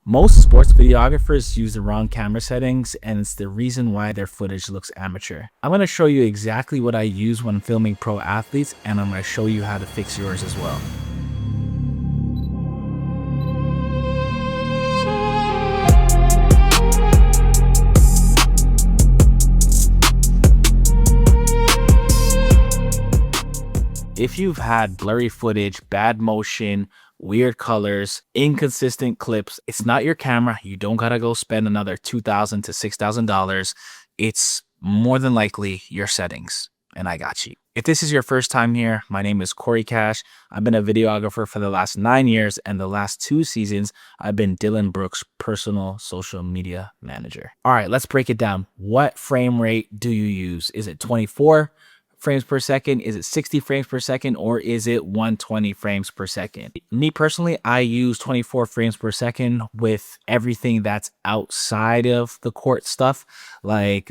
Most sports videographers use the wrong camera settings, and it's the reason why their footage looks amateur. I'm going to show you exactly what I use when filming pro athletes, and I'm going to show you how to fix yours as well. If you've had blurry footage, bad motion, weird colors, inconsistent clips, it's not your camera. You don't gotta go spend another $2,000 to $6,000. It's more than likely your settings, and I got you. If this is your first time here, my name is Corey Cash. I've been a videographer for the last 9 years, and the last 2 seasons, I've been Dylan Brooks' personal social media manager. All right, let's break it down. What frame rate do you use? Is it 24 frames per second? Is it 60 frames per second? Or is it 120 frames per second? Me personally, I use 24 frames per second with everything that's outside of the court stuff, like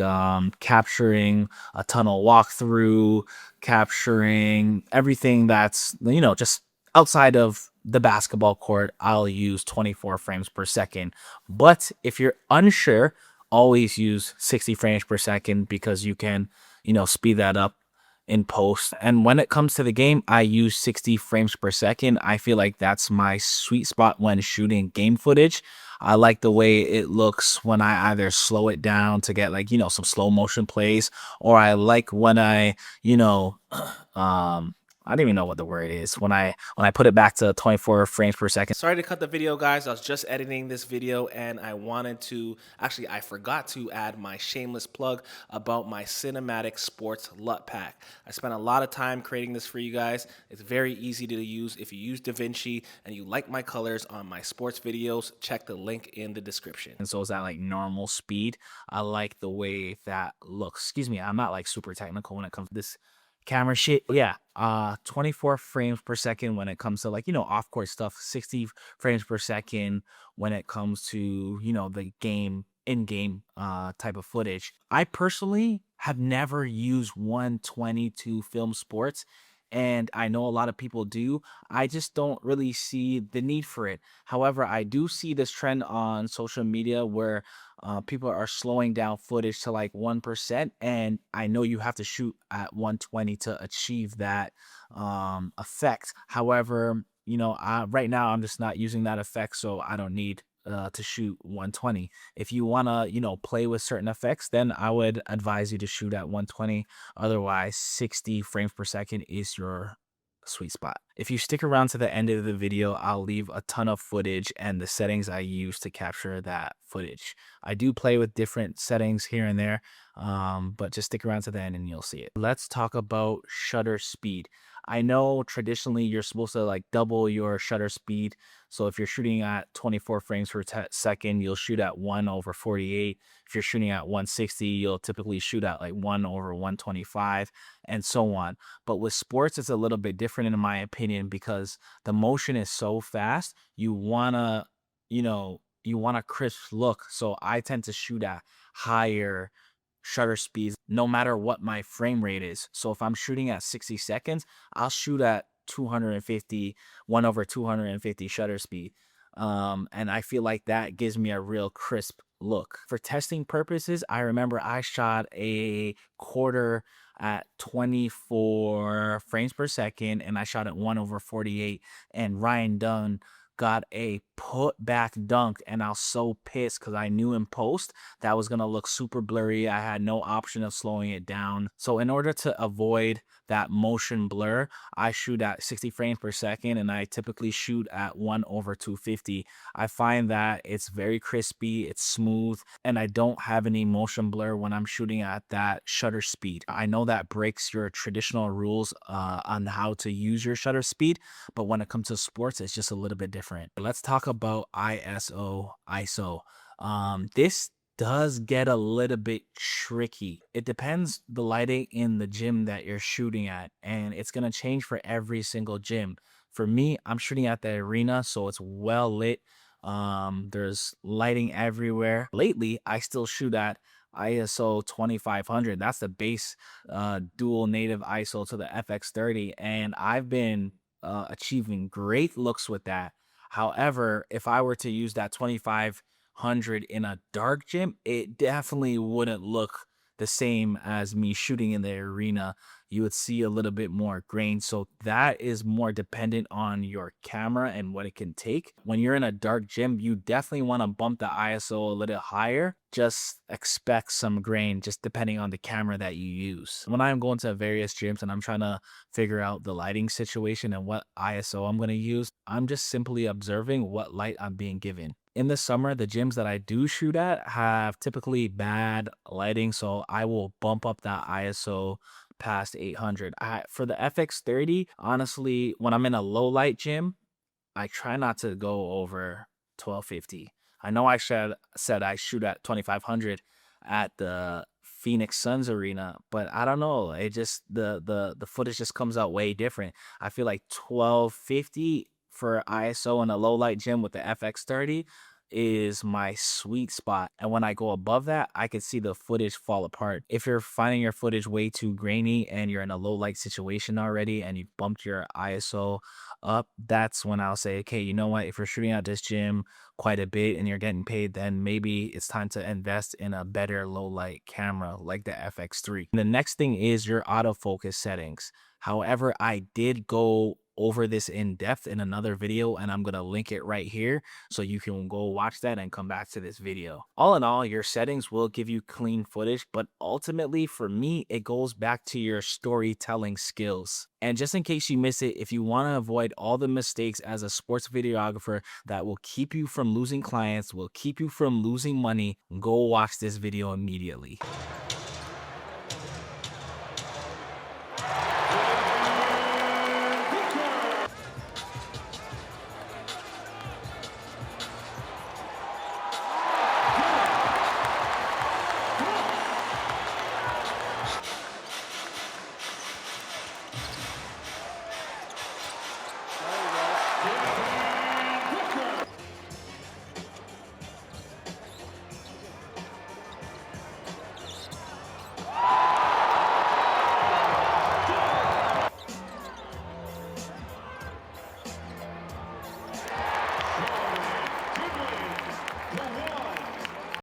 capturing a tunnel walkthrough, capturing everything that's, just outside of the basketball court. I'll use 24 frames per second. But if you're unsure, always use 60 frames per second because you can, speed that up in post. And when it comes to the game, I use 60 frames per second. I feel like that's my sweet spot when shooting game footage. I like the way it looks when I either slow it down to get some slow motion plays, or I like when I don't even know what the word is when I put it back to 24 frames per second. Sorry to cut the video, guys. I was just editing this video and I wanted to, actually, I forgot to add my shameless plug about my cinematic sports LUT pack. I spent a lot of time creating this for you guys. It's very easy to use. If you use DaVinci and you like my colors on my sports videos, check the link in the description. And so is that like normal speed? I like the way that looks. Excuse me, I'm not like super technical when it comes to this camera shit. Yeah, 24 frames per second when it comes to off court stuff, 60 frames per second when it comes to the game in-game type of footage. I personally have never used 120 to film sports, and I know a lot of people do. I just don't really see the need for it. However, I do see this trend on social media where people are slowing down footage to like 1%. And I know you have to shoot at 120 to achieve that effect. However, right now I'm just not using that effect, so I don't need to shoot 120. If you want to, play with certain effects, then I would advise you to shoot at 120. Otherwise, 60 frames per second is your sweet spot. If you stick around to the end of the video, I'll leave a ton of footage and the settings I use to capture that footage. I do play with different settings here and there, but just stick around to the end and you'll see it. Let's talk about shutter speed. I know traditionally you're supposed to like double your shutter speed. So if you're shooting at 24 frames per second, you'll shoot at 1/48. If you're shooting at 160, you'll typically shoot at like 1/125 and so on. But with sports, it's a little bit different in my opinion because the motion is so fast. You want a crisp look. So I tend to shoot at higher shutter speeds no matter what my frame rate is. So if I'm shooting at 60 seconds, I'll shoot at 250, 1/250 shutter speed. And I feel like that gives me a real crisp look. For testing purposes, I remember I shot a quarter at 24 frames per second and I shot at 1/48, and Ryan Dunn got a put back dunk, and I was so pissed because I knew in post that was gonna look super blurry. I had no option of slowing it down. So in order to avoid that motion blur, I shoot at 60 frames per second and I typically shoot at 1/250. I find that it's very crispy, it's smooth, and I don't have any motion blur when I'm shooting at that shutter speed. I know that breaks your traditional rules on how to use your shutter speed, but when it comes to sports, it's just a little bit different. Let's talk about ISO. This does get a little bit tricky. It depends the lighting in the gym that you're shooting at, and it's gonna change for every single gym. For me, I'm shooting at the arena, so it's well lit. There's lighting everywhere. Lately, I still shoot at ISO 2500. That's the base dual native ISO to the FX30, and I've been achieving great looks with that. However, if I were to use that 2500 in a dark gym, it definitely wouldn't look the same as me shooting in the arena. You would see a little bit more grain. So that is more dependent on your camera and what it can take. When you're in a dark gym, you definitely want to bump the ISO a little higher. Just expect some grain, just depending on the camera that you use. When I'm going to various gyms and I'm trying to figure out the lighting situation and what ISO I'm going to use, I'm just simply observing what light I'm being given. In the summer, the gyms that I do shoot at have typically bad lighting, so I will bump up that ISO past 800. For the FX30, honestly, when I'm in a low light gym, I try not to go over 1250. I know said I shoot at 2500 at the Phoenix Suns arena, but I don't know. It just the footage just comes out way different. I feel like 1250 for ISO in a low light gym with the FX30 is my sweet spot. And when I go above that, I can see the footage fall apart. If you're finding your footage way too grainy and you're in a low light situation already and you bumped your ISO up, that's when I'll say, okay, you know what? If you're shooting at this gym quite a bit and you're getting paid, then maybe it's time to invest in a better low light camera like the FX3. The next thing is your autofocus settings. However, I did go over this in depth in another video and I'm going to link it right here so you can go watch that and come back to this video. All in all, your settings will give you clean footage, but ultimately for me, it goes back to your storytelling skills. And just in case you miss it, if you want to avoid all the mistakes as a sports videographer that will keep you from losing clients, will keep you from losing money, go watch this video immediately.